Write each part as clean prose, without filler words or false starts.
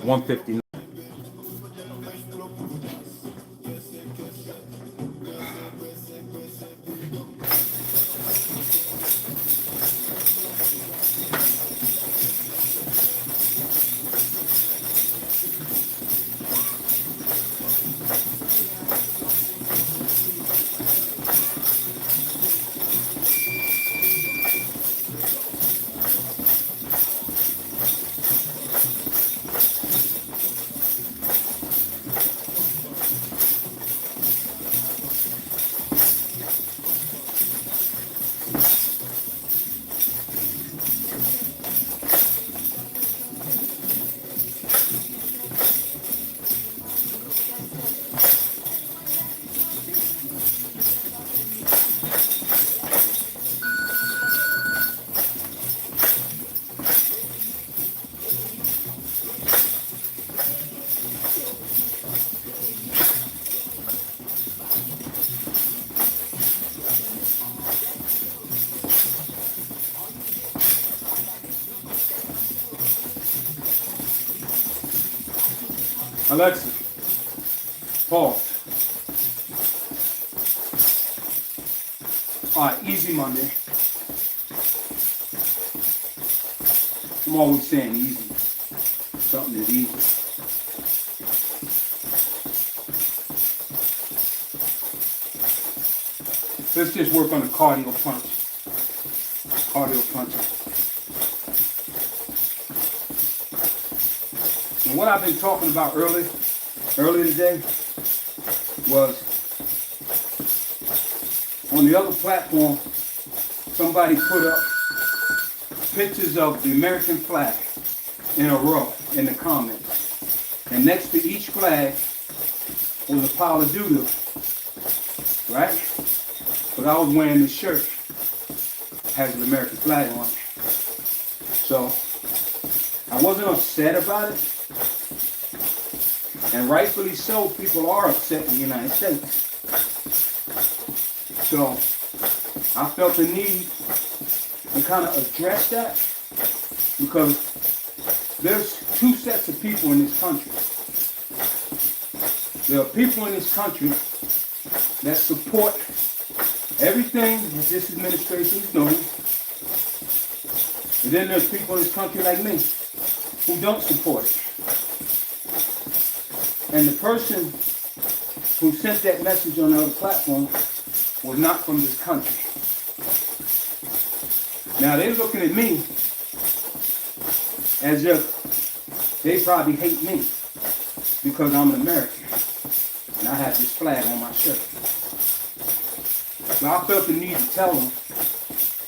159. Alexa, pause. All right, easy Monday. I'm always saying easy. Something is easy. Let's just work on the cardio punch. Cardio punching. And what I've been talking about earlier today was on the other platform, somebody put up pictures of the American flag in a row in the comments. And next to each flag was a pile of doo-doo, right? But I was wearing this shirt, has the American flag on it. So I wasn't upset about it. And rightfully so, people are upset in the United States. So I felt the need to kind of address that because there's two sets of people in this country. There are people in this country that support everything that this administration is doing. And then there's people in this country like me who don't support it. And the person who sent that message on the other platform was not from this country. Now they're looking at me as if they probably hate me because I'm an American and I have this flag on my shirt. So I felt the need to tell them,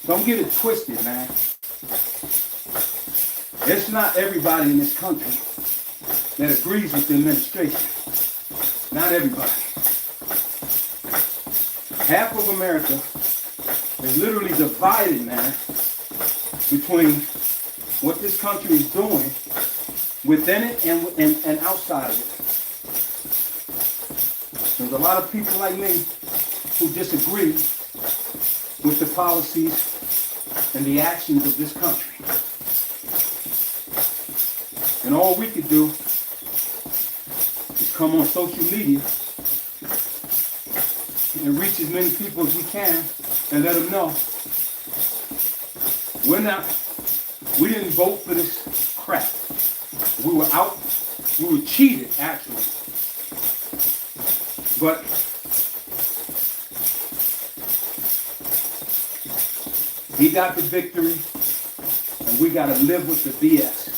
don't get it twisted, man. It's not everybody in this country that agrees with the administration. Not everybody. Half of America is literally divided, man, between what this country is doing within it and outside of it. There's a lot of people like me who disagree with the policies and the actions of this country. And all we could do is come on social media and reach as many people as we can and let them know we didn't vote for this crap. We were cheated actually. But he got the victory and we got to live with the BS.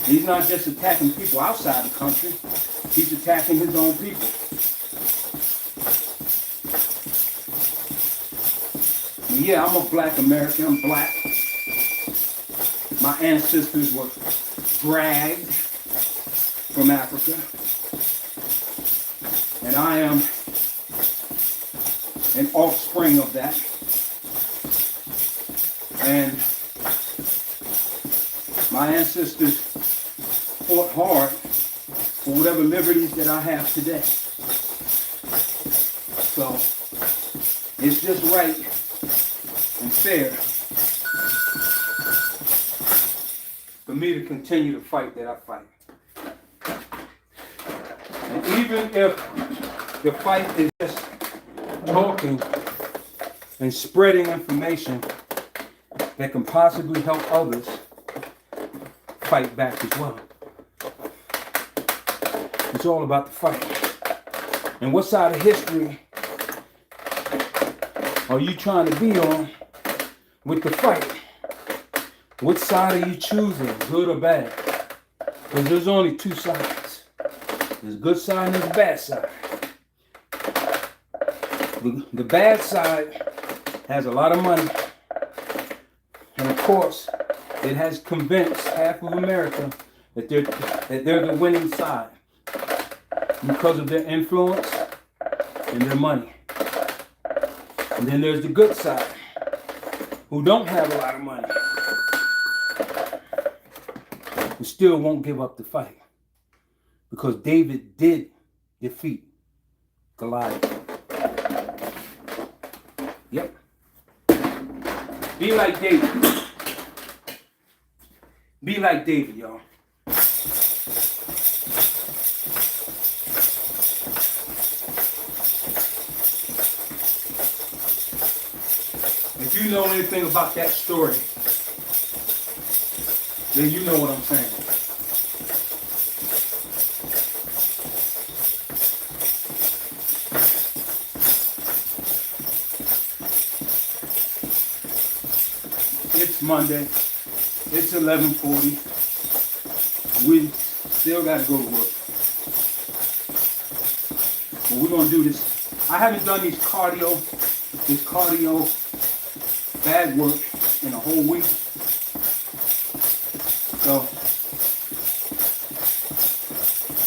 He's not just attacking people outside the country, he's attacking his own people. And yeah, I'm a black American, I'm black. My ancestors were dragged from Africa. And I am an offspring of that. And my ancestors fought hard for whatever liberties that I have today. So it's just right and fair for me to continue the fight that I fight. And even if the fight is just talking and spreading information that can possibly help others fight back as well. It's all about the fight. And what side of history are you trying to be on with the fight? What side are you choosing, good or bad? Because there's only two sides. There's a good side and there's a bad side. The bad side has a lot of money. And of course, it has convinced half of America that they're the winning side because of their influence and their money. And then there's the good side, who don't have a lot of money, who still won't give up the fight. Because David did defeat Goliath. Yep. Be like David. Be like David, y'all. If you know anything about that story, then you know what I'm saying. It's Monday. It's 11:40. We still got to go to work. But we're going to do this. I haven't done this cardio bag work in a whole week. So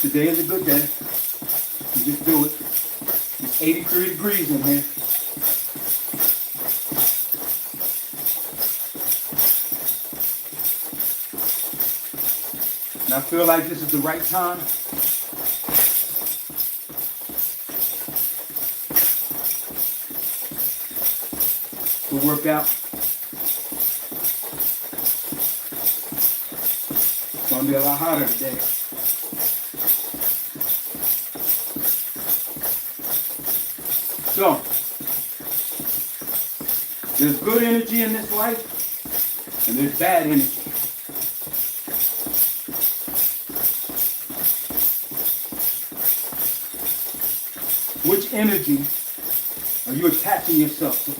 today is a good day. You just do it. It's 83 degrees in here. And I feel like this is the right time to work out. It's going to be a lot hotter today. So, there's good energy in this life, and there's bad energy. Which energy are you attaching yourself to?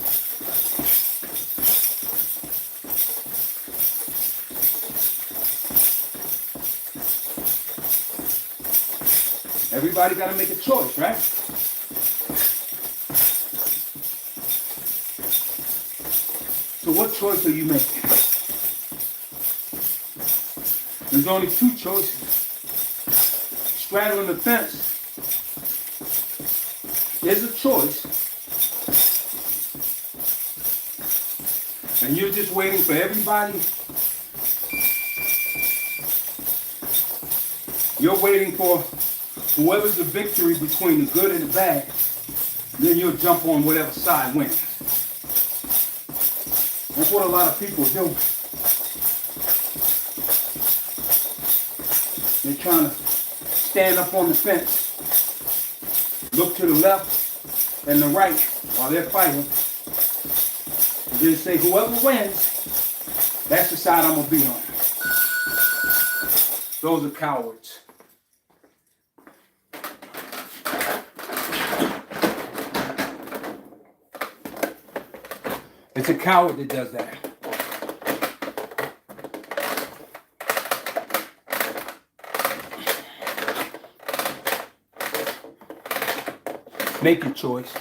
Everybody got to make a choice, right? So what choice are you making? There's only two choices. Straddling the fence is a choice, and you're just waiting for everybody. You're waiting for whoever's the victory between the good and the bad. Then you'll jump on whatever side wins. That's what a lot of people do. They're trying to stand up on the fence, look to the left and the right while they're fighting, and then say, whoever wins, that's the side I'm going to be on. Those are cowards. It's a coward that does that. Make your choice.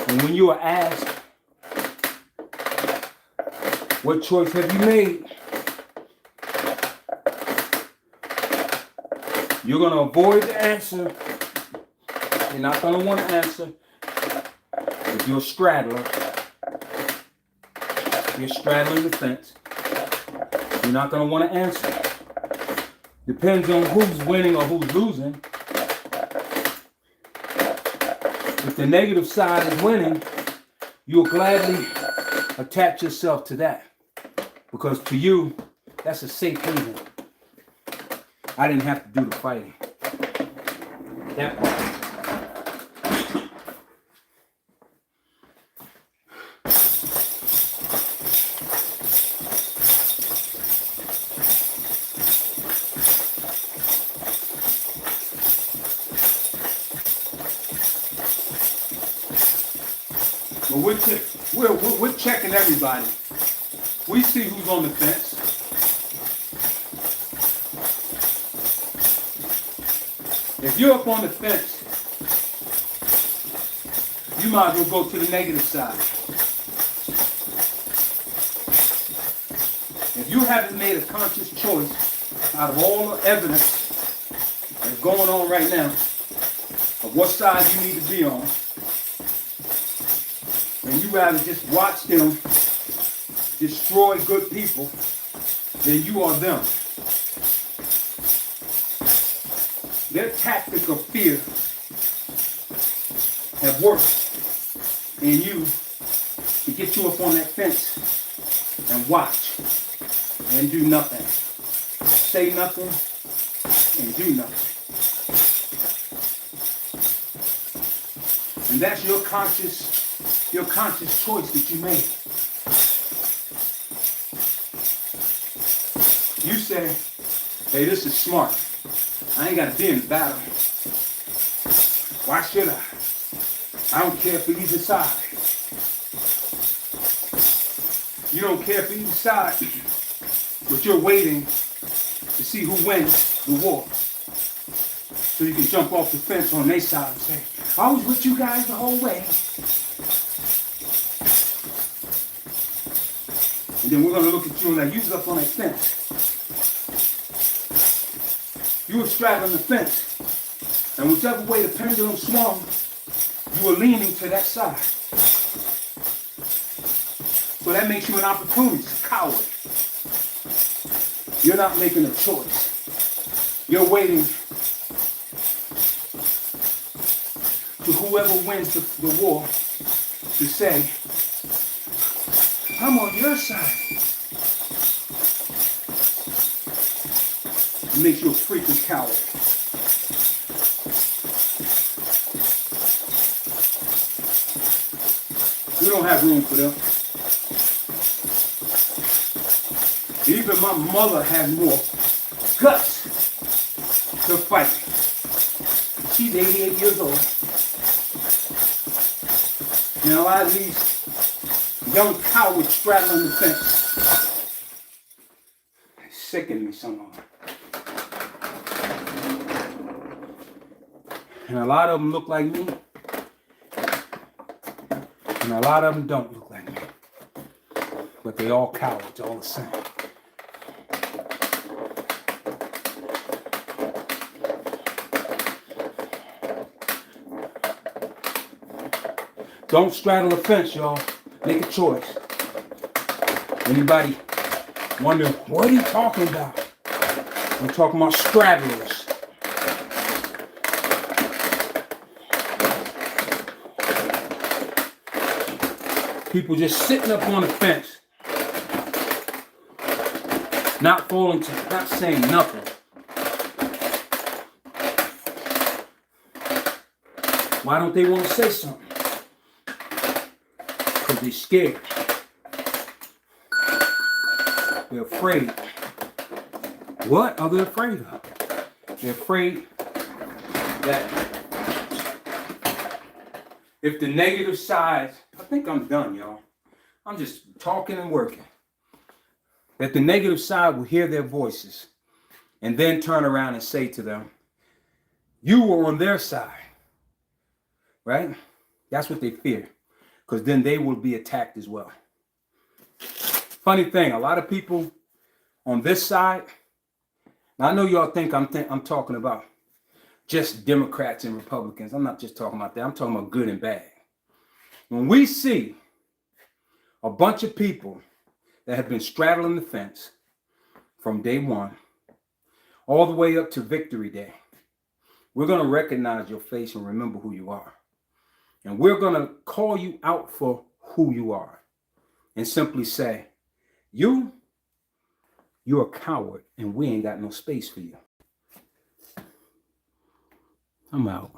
And when you are asked, what choice have you made? You're going to avoid the answer. You're not going to want to answer. If you're a straddler, you're straddling the fence, you're not going to want to answer. Depends on who's winning or who's losing. If the negative side is winning, you'll gladly attach yourself to that. Because to you, that's a safe haven. I didn't have to do the fighting. That part. But we're checking everybody. We see who's on the fence. If you're up on the fence, you might as well go to the negative side. If you haven't made a conscious choice out of all the evidence that's going on right now of what side you need to be on, and you rather just watch them destroy good people, then you are them. Their tactic of fear have worked in you to get you up on that fence and watch and do nothing. Say nothing and do nothing. And that's your conscious choice that you made. You say, hey, this is smart. I ain't got to be in the battle. Why should I? I don't care for either side. You don't care for either side, but you're waiting to see who wins the war. So you can jump off the fence on their side and say, I was with you guys the whole way. And then we're going to look at you like you was up on that fence. You were straddling the fence. And whichever way the pendulum swung, you were leaning to that side. So that makes you an opportunist, a coward. You're not making a choice. You're waiting to whoever wins the war to say, I'm on your side. It makes you a freaking coward. We don't have room for them. Even my mother had more guts to fight. She's 88 years old. You know, I these young cowards straddling the fence. They sicken me somehow. And a lot of them look like me. And a lot of them don't look like me. But they all cowards, all the same. Don't straddle the fence, y'all. Make a choice. Anybody wonder, what are you talking about? I'm talking about straddlers. People just sitting up on the fence. Not saying nothing. Why don't they want to say something? Because they're scared. They're afraid. What are they afraid of? They're afraid that if the negative side, I think I'm done, y'all. I'm just talking and working. That the negative side will hear their voices and then turn around and say to them, you were on their side. Right? That's what they fear. Because then they will be attacked as well. Funny thing, a lot of people on this side, now I know y'all think I'm talking about just Democrats and Republicans. I'm not just talking about that. I'm talking about good and bad. When we see a bunch of people that have been straddling the fence from day one all the way up to Victory Day, we're going to recognize your face and remember who you are. And we're going to call you out for who you are and simply say, you're a coward and we ain't got no space for you. I'm out.